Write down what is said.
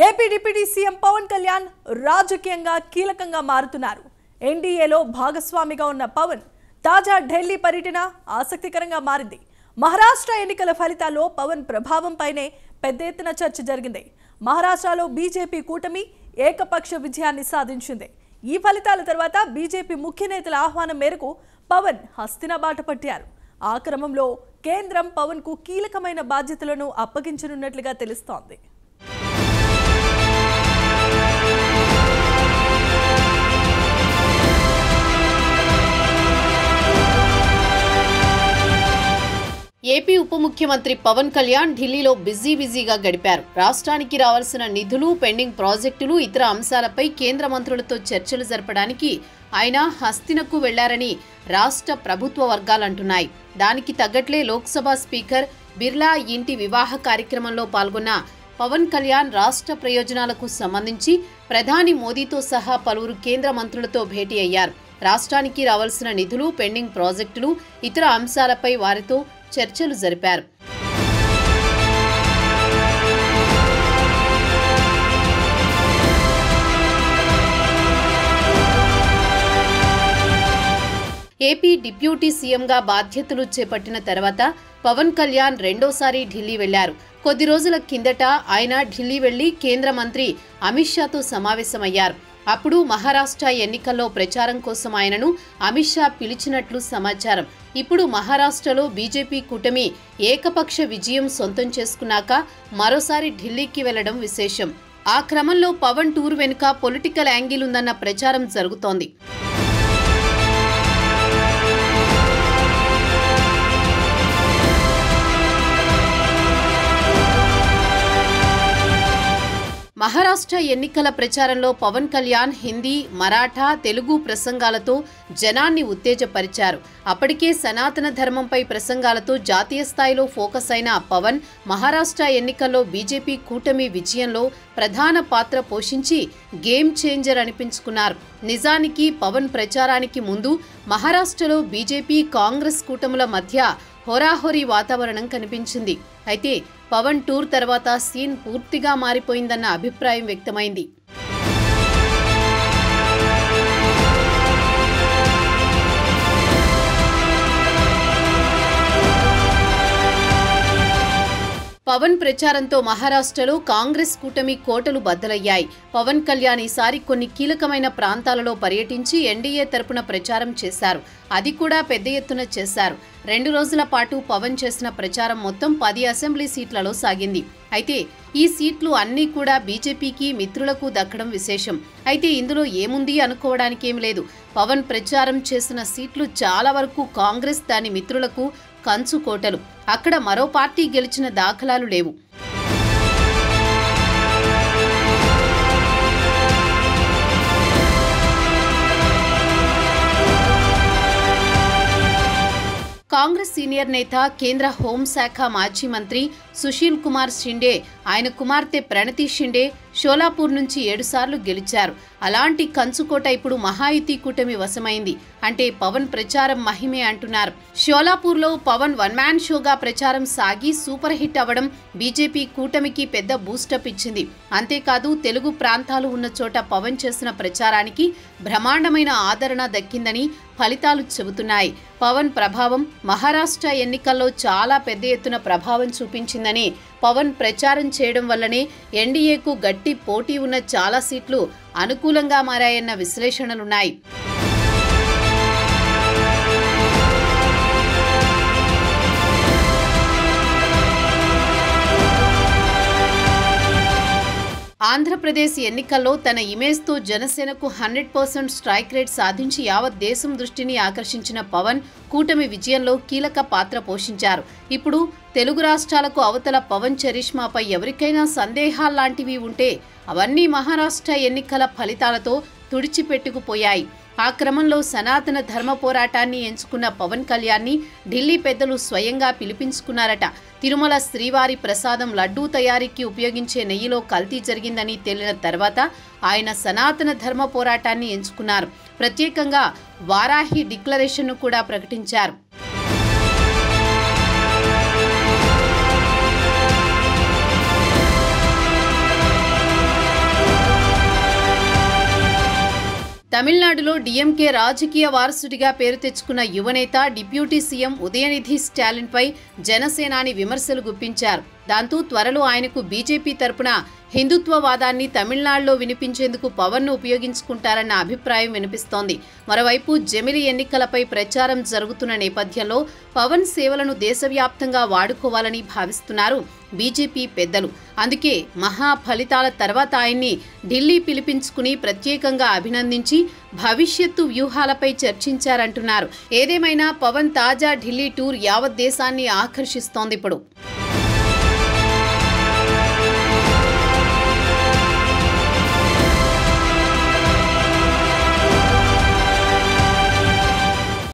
AP deputy CM Pawan Kalyan రాజకీయంగా కీలకంగా మారుతున్నారు. ఎన్డీఏలో భాగస్వామిగా ఉన్న పవన్ తాజా ఢిల్లీ పర్యటన ఆసక్తికరంగా మారింది. మహారాష్ట్ర ఎన్నికల ఫలితాల్లో పవన్ ప్రభావంపైనే పెద్ద ఎత్తున చర్చ జరిగింది. మహారాష్ట్రలో బీజేపీ కూటమి ఏకపక్ష విజయాన్ని సాధించింది. ఈ ఫలితాల తర్వాత బీజేపీ ముఖ్య నేతల ఆహ్వానం మేరకు పవన్ హస్తిన బాట పట్టారు. ఆ క్రమంలో కేంద్రం పవన్ కు కీలకమైన బాధ్యతలను అప్పగించనున్నట్లుగా తెలుస్తోంది. ఏపీ ఉప ముఖ్యమంత్రి పవన్ కళ్యాణ్ ఢిల్లీలో బిజీగా గడిపారు. రాష్ట్రానికి రావాల్సిన నిధులు, పెండింగ్ ప్రాజెక్టులు, ఇతర అంశాలపై కేంద్ర మంత్రులతో చర్చలు జరపడానికి ఆయన హస్తినకు వెళ్లారని రాష్ట్ర ప్రభుత్వ వర్గాలంటున్నాయి. దానికి తగ్గట్లే లోక్సభ స్పీకర్ బిర్లా ఇంటి వివాహ కార్యక్రమంలో పాల్గొన్న పవన్ కళ్యాణ్ రాష్ట్ర ప్రయోజనాలకు సంబంధించి ప్రధాని మోదీతో సహా పలువురు కేంద్ర మంత్రులతో భేటీ అయ్యారు. రాష్ట్రానికి రావాల్సిన నిధులు, పెండింగ్ ప్రాజెక్టులు, ఇతర అంశాలపై వారితో చర్చలు జరిపారు. ఏపీ డిప్యూటీ సీఎంగా బాధ్యతలు చేపట్టిన తర్వాత పవన్ కళ్యాణ్ రెండోసారి ఢిల్లీ వెళ్లారు. కొద్ది రోజుల కిందట ఆయన ఢిల్లీ వెళ్లి కేంద్ర మంత్రి అమిత్ షాతో సమావేశమయ్యారు. అప్పుడు మహారాష్ట్ర ఎన్నికల్లో ప్రచారం కోసం ఆయనను అమిత్ షా పిలిచినట్లు సమాచారం. ఇప్పుడు మహారాష్ట్రలో బీజేపీ కూటమి ఏకపక్ష విజయం సొంతం చేసుకున్నాక మరోసారి ఢిల్లీకి వెళ్లడం విశేషం. ఆ క్రమంలో పవన్ టూర్ వెనుక పొలిటికల్ యాంగిల్ ఉందన్న ప్రచారం జరుగుతోంది. మహారాష్ట్ర ఎన్నికల ప్రచారంలో పవన్ కళ్యాణ్ హిందీ, మరాఠా, తెలుగు ప్రసంగాలతో జనాన్ని ఉత్తేజపరిచారు. అప్పటికే సనాతన ధర్మంపై ప్రసంగాలతో జాతీయ స్థాయిలో ఫోకస్ అయిన పవన్ మహారాష్ట్ర ఎన్నికల్లో బీజేపీ కూటమి విజయంలో ప్రధాన పాత్ర పోషించి గేమ్ చేంజర్ అనిపించుకున్నారు. నిజానికి పవన్ ప్రచారానికి ముందు మహారాష్ట్రలో బీజేపీ, కాంగ్రెస్ కూటముల మధ్య హోరాహోరీ వాతావరణం కనిపించింది. అయితే పవన్ టూర్ తర్వాత సీన్ పూర్తిగా మారిపోయిందన్న అభిప్రాయం వ్యక్తమైంది. పవన్ ప్రచారంతో మహారాష్ట్రలో కాంగ్రెస్ కూటమి కోటలు బద్దలయ్యాయి. పవన్ కళ్యాణ్ ఈసారి కొన్ని కీలకమైన ప్రాంతాలలో పర్యటించి ఎన్డీఏ తరపున ప్రచారం చేశారు. అది కూడా పెద్ద ఎత్తున చేశారు. 2 రోజుల పాటు పవన్ చేసిన ప్రచారం మొత్తం 10 అసెంబ్లీ సీట్లలో సాగింది. అయితే ఈ సీట్లు అన్నీ కూడా బీజేపీకి మిత్రులకు దక్కడం విశేషం. అయితే ఇందులో ఏముంది అనుకోవడానికేం లేదు. పవన్ ప్రచారం చేసిన సీట్లు చాలా వరకు కాంగ్రెస్ దాని మిత్రులకు కంచుకోటలు. అక్కడ మరో పార్టీ గెలిచిన దాఖలాలు లేవు. కాంగ్రెస్ సీనియర్ నేత, కేంద్ర హోంశాఖ మాజీ మంత్రి సుశీల్ కుమార్ షిండే, ఆయన కుమార్తె ప్రణతి షిండే షోలాపూర్ నుంచి 7 సార్లు గెలిచారు. అలాంటి కంచుకోట ఇప్పుడు మహాయుతి కూటమి వశమైంది. అంటే పవన్ ప్రచారం మహిమే అంటున్నారు. షోలాపూర్లో పవన్ వన్ మ్యాన్ షోగా ప్రచారం సాగి సూపర్ హిట్ అవ్వడం బీజేపీ కూటమికి పెద్ద బూస్టప్ ఇచ్చింది. అంతేకాదు తెలుగు ప్రాంతాలు ఉన్న చోట పవన్ చేసిన ప్రచారానికి బ్రహ్మాండమైన ఆదరణ దక్కిందని ఫలితాలు చెబుతున్నాయి. పవన్ ప్రభావం మహారాష్ట్ర ఎన్నికల్లో చాలా పెద్ద ఎత్తున ప్రభావం చూపించిందని, పవన్ ప్రచారం చేయడం వల్లనే ఎన్డీఏకు గట్టి పోటీ ఉన్న చాలా సీట్లు అనుకూలంగా మారాయన్న విశ్లేషణలున్నాయి. ఆంధ్రప్రదేశ్ ఎన్నికల్లో తన ఇమేజ్తో జనసేనకు 100% స్ట్రైక్ రేట్ సాధించి యావత్ దేశం దృష్టిని ఆకర్షించిన పవన్ కూటమి విజయంలో కీలక పాత్ర పోషించారు. ఇప్పుడు తెలుగు రాష్ట్రాలకు అవతల పవన్ చరిష్మాపై ఎవరికైనా సందేహాల్లాంటివి ఉంటే అవన్నీ మహారాష్ట్ర ఎన్నికల ఫలితాలతో తుడిచిపెట్టుకుపోయాయి. ఆ క్రమంలో సనాతన ధర్మ పోరాటాన్ని ఎంచుకున్న పవన్ కళ్యాణ్ని ఢిల్లీ పెద్దలు స్వయంగా పిలిపించుకున్నారట. తిరుమల శ్రీవారి ప్రసాదం లడ్డూ తయారీకి ఉపయోగించే నెయ్యిలో కల్తీ జరిగిందని తేలిన తర్వాత ఆయన సనాతన ధర్మ పోరాటాన్ని ఎంచుకున్నారు. ప్రత్యేకంగా వారాహి డిక్లరేషన్ను కూడా ప్రకటించారు. తమిళనాడులో డీఎంకే రాజకీయ వారసుడిగా పేరు తెచ్చుకున్న యువనేత డిప్యూటీ సీఎం ఉదయనిధి స్టాలిన్పై జనసేనాని విమర్శలు గుప్పించారు. దాంతో త్వరలో ఆయనకు బీజేపీ తరపున హిందుత్వవాదాన్ని తమిళనాడులో వినిపించేందుకు పవన్ను ఉపయోగించుకుంటారన్న అభిప్రాయం వినిపిస్తోంది. మరోవైపు జమిలి ఎన్నికలపై ప్రచారం జరుగుతున్న నేపథ్యంలో పవన్ సేవలను దేశవ్యాప్తంగా వాడుకోవాలని భావిస్తున్నారు బీజేపీ పెద్దలు. అందుకే మహా ఫలితాల తర్వాత ఆయన్ని ఢిల్లీ పిలిపించుకుని ప్రత్యేకంగా అభినందించి భవిష్యత్తు వ్యూహాలపై చర్చించారంటున్నారు. ఏదేమైనా పవన్ తాజా ఢిల్లీ టూర్ యావత్ దేశాన్ని ఆకర్షిస్తోంది ఇప్పుడు.